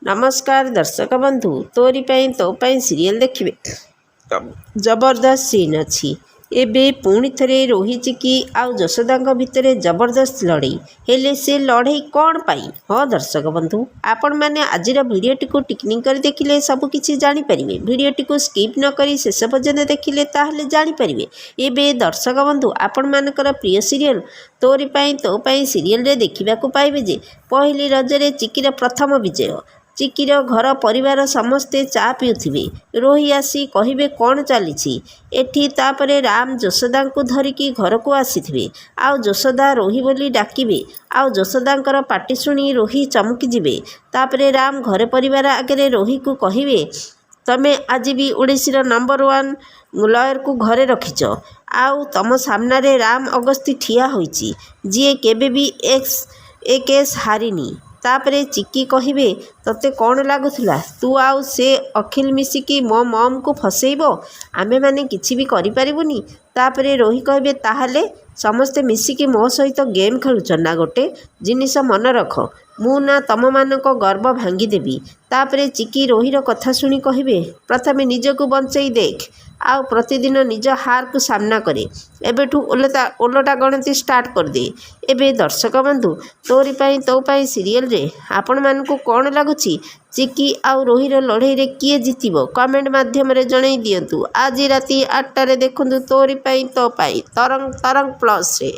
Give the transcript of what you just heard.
नमस्कार दर्शक बंधु तोरी पाई तो पाई सीरियल देखिए जबरदस्त सीन अच्छी एबे पुणी थरे रोही चिकी आउ जशोदा भितर जबरदस्त लड़ई हेले से लड़ई कौन पाई। हाँ दर्शक बंधु आपण मैंने आज भिडटी को टिकनिक कर देखिले सबकि जापर भिडटी को स्किप न करी शेष पर्यंत देखिले ताहले जापर। एबे दर्शक बंधु आपण मानकर प्रिय सीरियल तोरी पाई तो पाई सीरियल रे देखा पाइबे जे पहली रजरे चिकीर प्रथम विजय। चिकीर घर परिवार समस्ते चा पिउथिबे रोही आसी कहिबे कौन चली एठी तापरे राम जशोदा को धरिकी घर को आसीथिबे आउ जशोदा रोही बोली डाकिबे आउ जशोदांकर पाटी शुणी रोही चमकी जिबे। तापरे राम घर परिवार आगे रोही को कहिबे तमे आज भी ओडिशीर नंबर 1 लयर को घरे रखिच आउ तम सामने राम अगस्ती ठिया होइची जी केबे भी ए केस हारिनी। तापरे चिकी कहिबे तते कौन लगुला तू आउ से अखिल मिसिकी मो मम को फसैब आमे माने किछि भी करि परिबुनी। तापरे रोही कहिबे ताहले समस्ते मिसिकी मो सहित गेम खेलुछ ना गोटे जिनिस मन रख मु ना तम मानक गर्व भांगी देबी। तापरे चिकी रोहीर कथा शुणी कहिबे प्रथमे निजको बंचई देख आउ प्रतिदिन निज हार को सामना करे एबेठू ओलटा गणति स्टार्ट कर दे। एबे दर्शक बंधु तोरी पाई तो पाई सीरियल रे आपण मानकु कौन लगुची चिकी आउ रोहीर लड़ई रे किए जीतिबो कमेंट माध्यम रे जणाई दियंतु। आज राति 8 रे देखंतु तोरी पाई तो पाई तरंग प्लस रे।